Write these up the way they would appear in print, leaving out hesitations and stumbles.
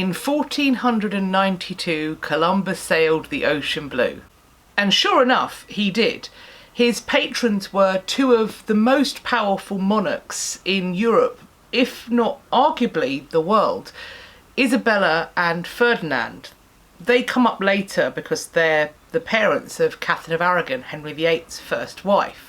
In 1492, Columbus sailed the ocean blue. And sure enough, he did. His patrons were two of the most powerful monarchs in Europe, if not arguably the world, Isabella and Ferdinand. They come up later because they're the parents of Catherine of Aragon, Henry VIII's first wife.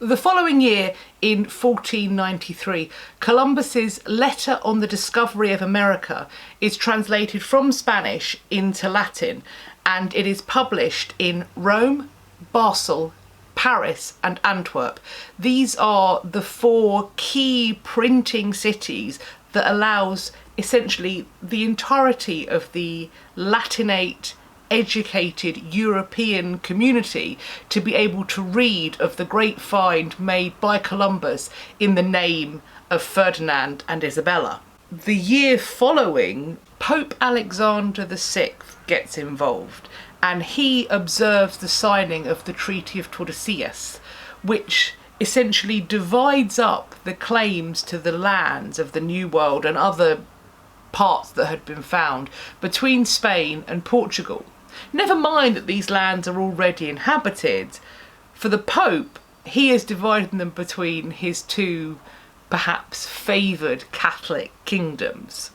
The following year, in 1493, Columbus's Letter on the Discovery of America is translated from Spanish into Latin, and it is published in Rome, Basel, Paris and Antwerp. These are the four key printing cities that allows essentially the entirety of the Latinate educated European community to be able to read of the great find made by Columbus in the name of Ferdinand and Isabella. The year following, Pope Alexander VI gets involved, and he observes the signing of the Treaty of Tordesillas, which essentially divides up the claims to the lands of the New World and other parts that had been found between Spain and Portugal. Never mind that these lands are already inhabited. For the Pope, he is dividing them between his two perhaps favoured Catholic kingdoms.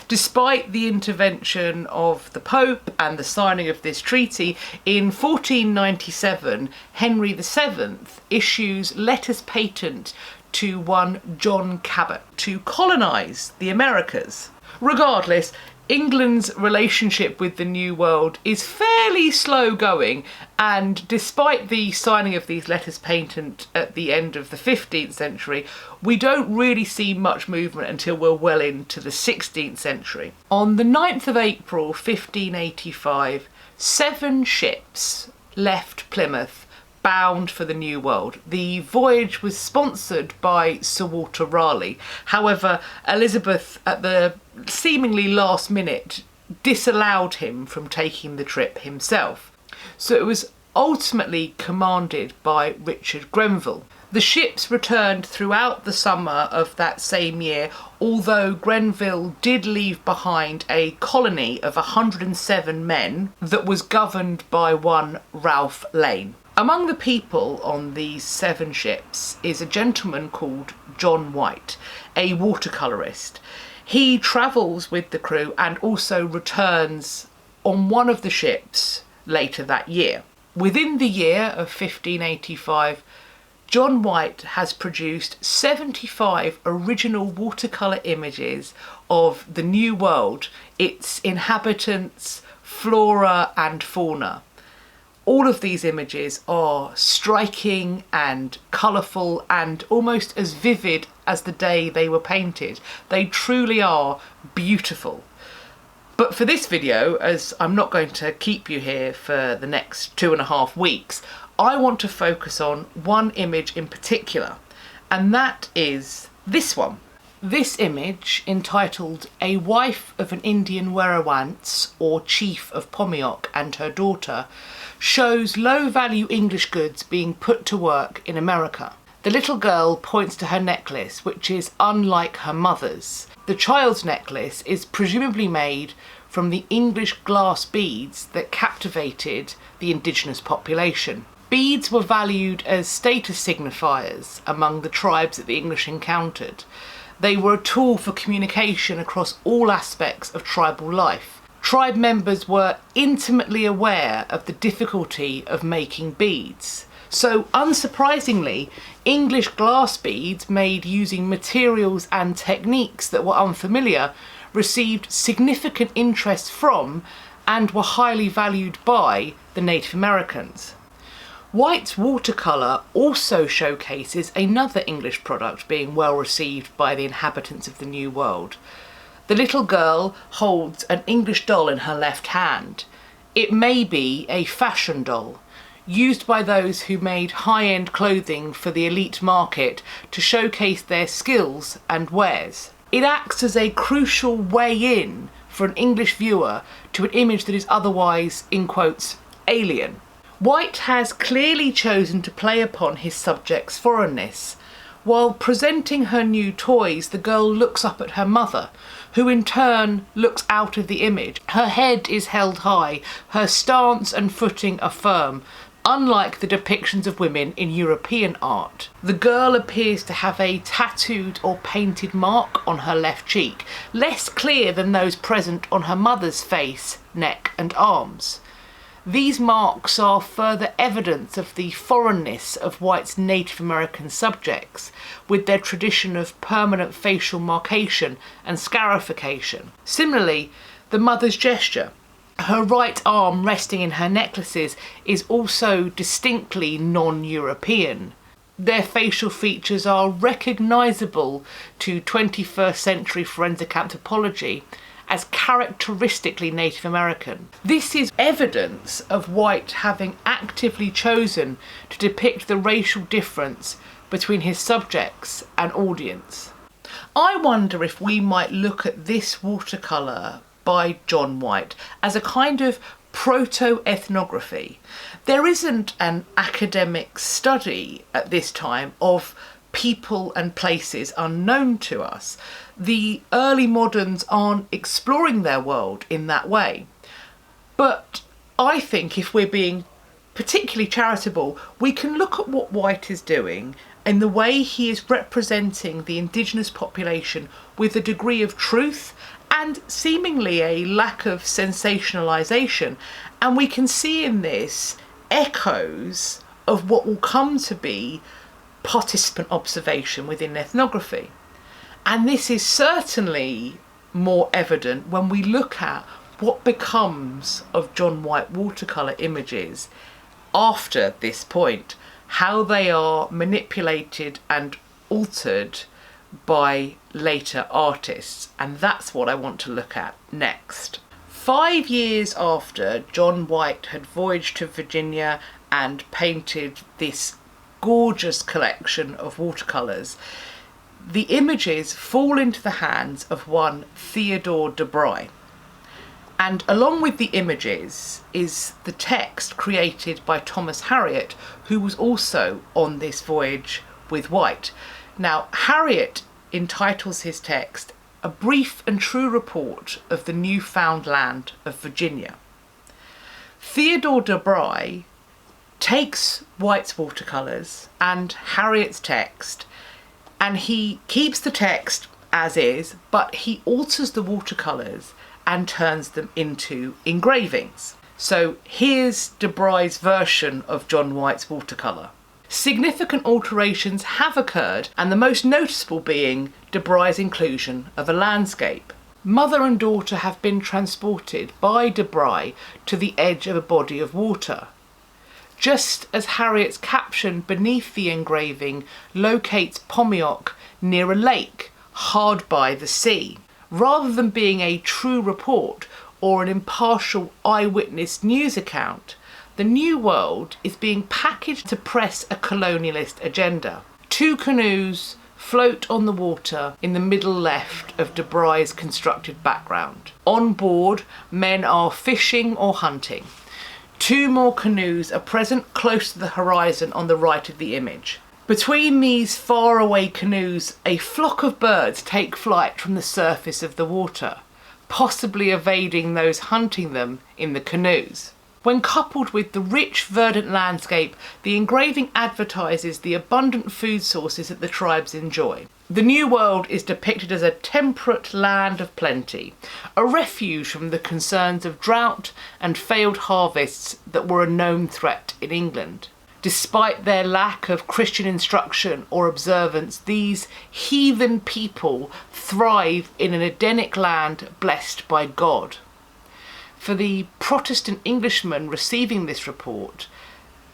Despite the intervention of the Pope and the signing of this treaty, in 1497 Henry VII issues letters patent to one John Cabot to colonise the Americas. Regardless, England's relationship with the New World is fairly slow going, and despite the signing of these letters patent at the end of the 15th century, we don't really see much movement until we're well into the 16th century. On the 9th of April 1585, 7 ships left Plymouth bound for the New World. The voyage was sponsored by Sir Walter Raleigh. However, Elizabeth, at the seemingly last minute, disallowed him from taking the trip himself. So it was ultimately commanded by Richard Grenville. The ships returned throughout the summer of that same year, although Grenville did leave behind a colony of 107 men that was governed by one Ralph Lane. Among the people on these 7 ships is a gentleman called John White, a watercolourist. He travels with the crew and also returns on one of the ships later that year. Within the year of 1585, John White has produced 75 original watercolour images of the New World, its inhabitants, flora and fauna. All of these images are striking and colourful and almost as vivid as the day they were painted. They truly are beautiful. But for this video, as I'm not going to keep you here for the next 2.5 weeks, I want to focus on one image in particular, and that is this one. This image, entitled A Wife of an Indian Werowance or Chief of Pomeiooc and Her Daughter, shows low-value English goods being put to work in America. The little girl points to her necklace, which is unlike her mother's. The child's necklace is presumably made from the English glass beads that captivated the indigenous population. Beads were valued as status signifiers among the tribes that the English encountered. They were a tool for communication across all aspects of tribal life. Tribe members were intimately aware of the difficulty of making beads. So, unsurprisingly, English glass beads made using materials and techniques that were unfamiliar received significant interest from and were highly valued by the Native Americans. White's watercolour also showcases another English product being well received by the inhabitants of the New World. The little girl holds an English doll in her left hand. It may be a fashion doll, used by those who made high-end clothing for the elite market to showcase their skills and wares. It acts as a crucial way in for an English viewer to an image that is otherwise, in quotes, alien. White has clearly chosen to play upon his subject's foreignness. While presenting her new toys, the girl looks up at her mother, who in turn looks out of the image. Her head is held high, her stance and footing are firm, unlike the depictions of women in European art. The girl appears to have a tattooed or painted mark on her left cheek, less clear than those present on her mother's face, neck and arms. These marks are further evidence of the foreignness of White's Native American subjects, with their tradition of permanent facial marcation and scarification. Similarly, the mother's gesture, her right arm resting in her necklaces, is also distinctly non-European. Their facial features are recognisable to 21st century forensic anthropology as characteristically Native American. This is evidence of White having actively chosen to depict the racial difference between his subjects and audience. I wonder if we might look at this watercolour by John White as a kind of proto-ethnography. There isn't an academic study at this time of people and places unknown to us. The early moderns aren't exploring their world in that way. But I think if we're being particularly charitable, we can look at what White is doing in the way he is representing the indigenous population with a degree of truth and seemingly a lack of sensationalisation. And we can see in this echoes of what will come to be participant observation within ethnography. And this is certainly more evident when we look at what becomes of John White watercolour images after this point, how they are manipulated and altered by later artists, and that's what I want to look at next. 5 years after John White had voyaged to Virginia and painted this gorgeous collection of watercolours, the images fall into the hands of one Theodore de Bry. And along with the images is the text created by Thomas Harriot, who was also on this voyage with White. Now, Harriot entitles his text A Brief and True Report of the Newfound Land of Virginia. Theodore de Bry takes White's watercolours and Harriot's text, and he keeps the text as is, but he alters the watercolours and turns them into engravings. So here's de Bry's version of John White's watercolour. Significant alterations have occurred, and the most noticeable being de Bry's inclusion of a landscape. Mother and daughter have been transported by de Bry to the edge of a body of water. Just as Harriot's caption beneath the engraving locates Pomeiooc near a lake hard by the sea. Rather than being a true report or an impartial eyewitness news account, the New World is being packaged to press a colonialist agenda. 2 canoes float on the water in the middle left of de Bry's constructed background. On board, men are fishing or hunting. 2 more canoes are present close to the horizon on the right of the image. Between these faraway canoes, a flock of birds take flight from the surface of the water, possibly evading those hunting them in the canoes. When coupled with the rich, verdant landscape, the engraving advertises the abundant food sources that the tribes enjoy. The New World is depicted as a temperate land of plenty, a refuge from the concerns of drought and failed harvests that were a known threat in England. Despite their lack of Christian instruction or observance, these heathen people thrive in an Edenic land blessed by God. For the Protestant Englishman receiving this report,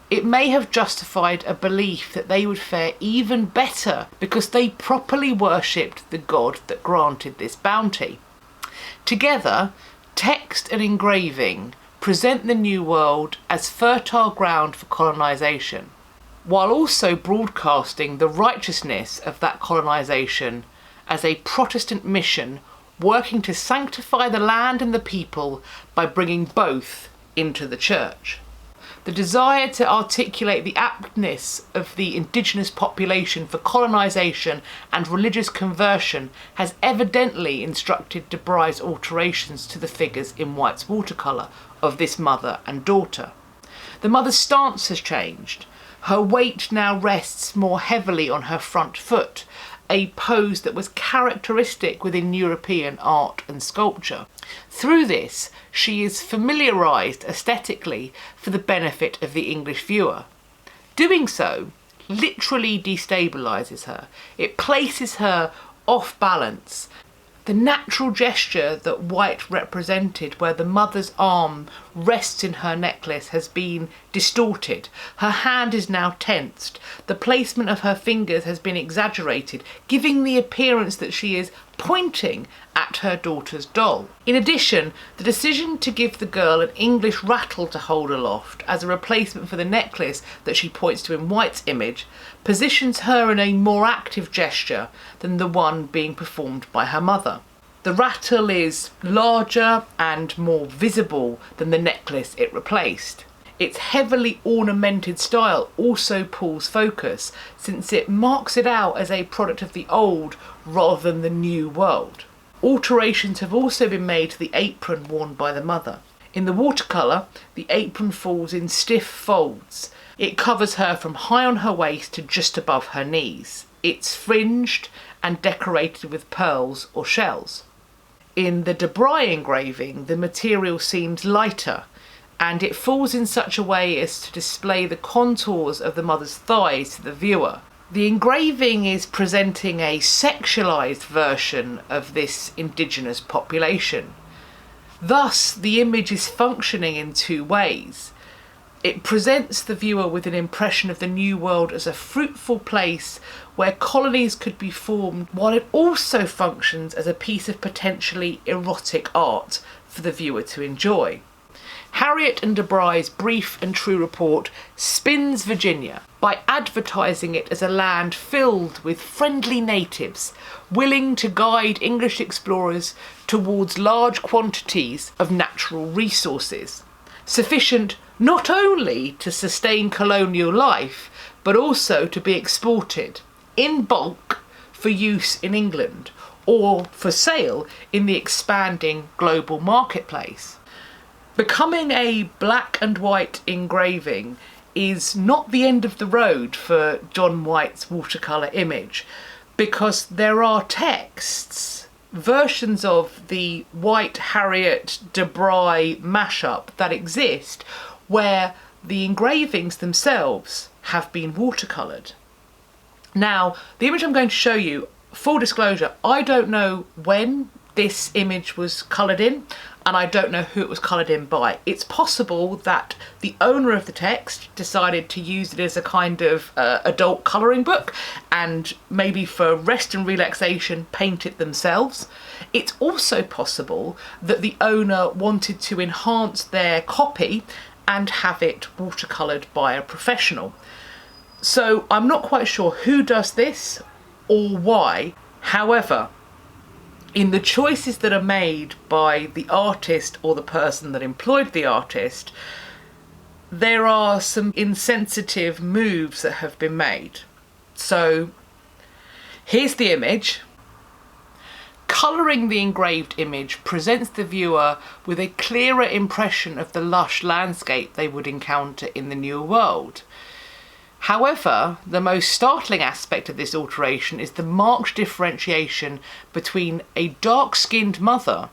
it may have justified a belief that they would fare even better because they properly worshipped the God that granted this bounty. Together, text and engraving present the New World as fertile ground for colonisation, while also broadcasting the righteousness of that colonisation as a Protestant mission working to sanctify the land and the people by bringing both into the church. The desire to articulate the aptness of the indigenous population for colonisation and religious conversion has evidently instructed de Bry's alterations to the figures in White's watercolour of this mother and daughter. The mother's stance has changed. Her weight now rests more heavily on her front foot, a pose that was characteristic within European art and sculpture. Through this, she is familiarised aesthetically for the benefit of the English viewer. Doing so literally destabilises her. It places her off balance. The natural gesture that White represented, where the mother's arm rests in her necklace, has been distorted. Her hand is now tensed. The placement of her fingers has been exaggerated, giving the appearance that she is pointing at her daughter's doll. In addition, the decision to give the girl an English rattle to hold aloft as a replacement for the necklace that she points to in White's image positions her in a more active gesture than the one being performed by her mother. The rattle is larger and more visible than the necklace it replaced. Its heavily ornamented style also pulls focus, since it marks it out as a product of the old rather than the new world. Alterations have also been made to the apron worn by the mother. In the watercolour, the apron falls in stiff folds. It covers her from high on her waist to just above her knees. It's fringed and decorated with pearls or shells. In the de Bry engraving, the material seems lighter, and it falls in such a way as to display the contours of the mother's thighs to the viewer. The engraving is presenting a sexualised version of this indigenous population. Thus, the image is functioning in two ways. It presents the viewer with an impression of the New World as a fruitful place where colonies could be formed, while it also functions as a piece of potentially erotic art for the viewer to enjoy. Harriot and de Bry's Briefe and True Report spins Virginia by advertising it as a land filled with friendly natives, willing to guide English explorers towards large quantities of natural resources, sufficient not only to sustain colonial life, but also to be exported in bulk for use in England or for sale in the expanding global marketplace. Becoming a black and white engraving is not the end of the road for John White's watercolour image, because there are texts, versions of the White Harriot de Bry mashup that exist, where the engravings themselves have been watercoloured. Now, the image I'm going to show you, full disclosure, I don't know when this image was coloured in, and I don't know who it was coloured in by. It's possible that the owner of the text decided to use it as a kind of adult colouring book, and maybe for rest and relaxation paint it themselves. It's also possible that the owner wanted to enhance their copy and have it watercoloured by a professional. So I'm not quite sure who does this or why. However, in the choices that are made by the artist or the person that employed the artist, there are some insensitive moves that have been made. So here's the image. Colouring the engraved image presents the viewer with a clearer impression of the lush landscape they would encounter in the New World. However, the most startling aspect of this alteration is the marked differentiation between a dark-skinned mother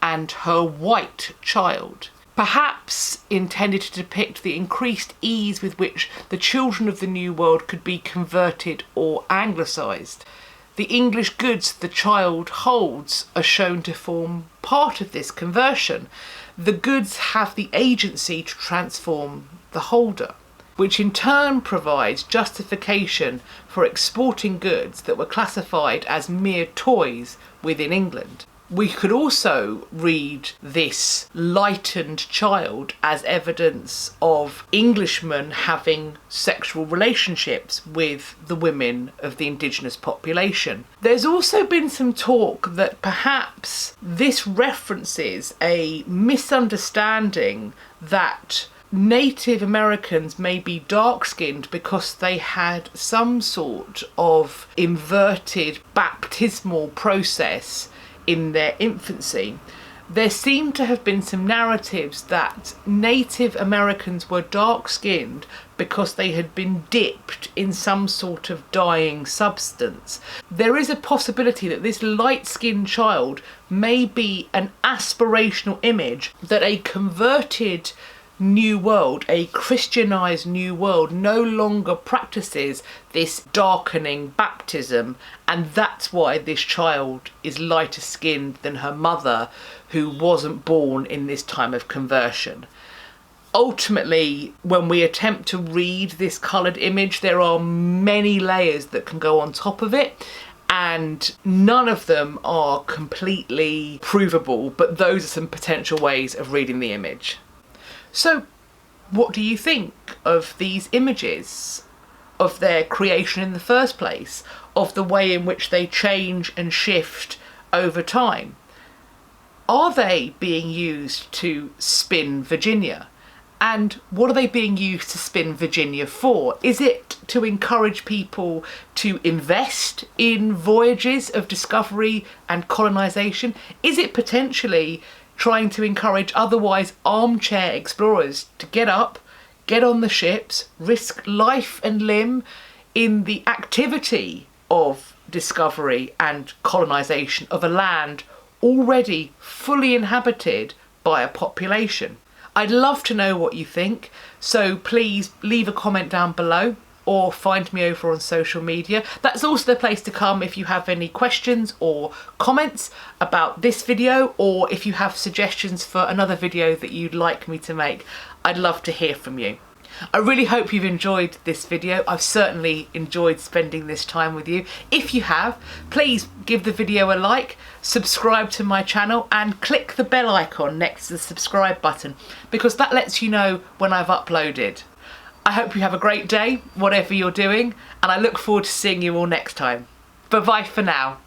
and her white child, perhaps intended to depict the increased ease with which the children of the New World could be converted or anglicised. The English goods the child holds are shown to form part of this conversion. The goods have the agency to transform the holder, which in turn provides justification for exporting goods that were classified as mere toys within England. We could also read this lightened child as evidence of Englishmen having sexual relationships with the women of the indigenous population. There's also been some talk that perhaps this references a misunderstanding that Native Americans may be dark-skinned because they had some sort of inverted baptismal process in their infancy. There seem to have been some narratives that Native Americans were dark-skinned because they had been dipped in some sort of dyeing substance. There is a possibility that this light-skinned child may be an aspirational image that a converted New World, a Christianized New World, no longer practices this darkening baptism, and that's why this child is lighter skinned than her mother, who wasn't born in this time of conversion. Ultimately, when we attempt to read this coloured image, there are many layers that can go on top of it, and none of them are completely provable, but those are some potential ways of reading the image. So, what do you think of these images, of their creation in the first place, of the way in which they change and shift over time? Are they being used to spin Virginia? And what are they being used to spin Virginia for? Is it to encourage people to invest in voyages of discovery and colonisation? Is it potentially trying to encourage otherwise armchair explorers to get up, get on the ships, risk life and limb in the activity of discovery and colonisation of a land already fully inhabited by a population? I'd love to know what you think, so please leave a comment down below or find me over on social media. That's also the place to come if you have any questions or comments about this video, or if you have suggestions for another video that you'd like me to make. I'd love to hear from you. I really hope you've enjoyed this video. I've certainly enjoyed spending this time with you. If you have, please give the video a like, subscribe to my channel, and click the bell icon next to the subscribe button, because that lets you know when I've uploaded. I hope you have a great day, whatever you're doing, and I look forward to seeing you all next time. Bye-bye for now.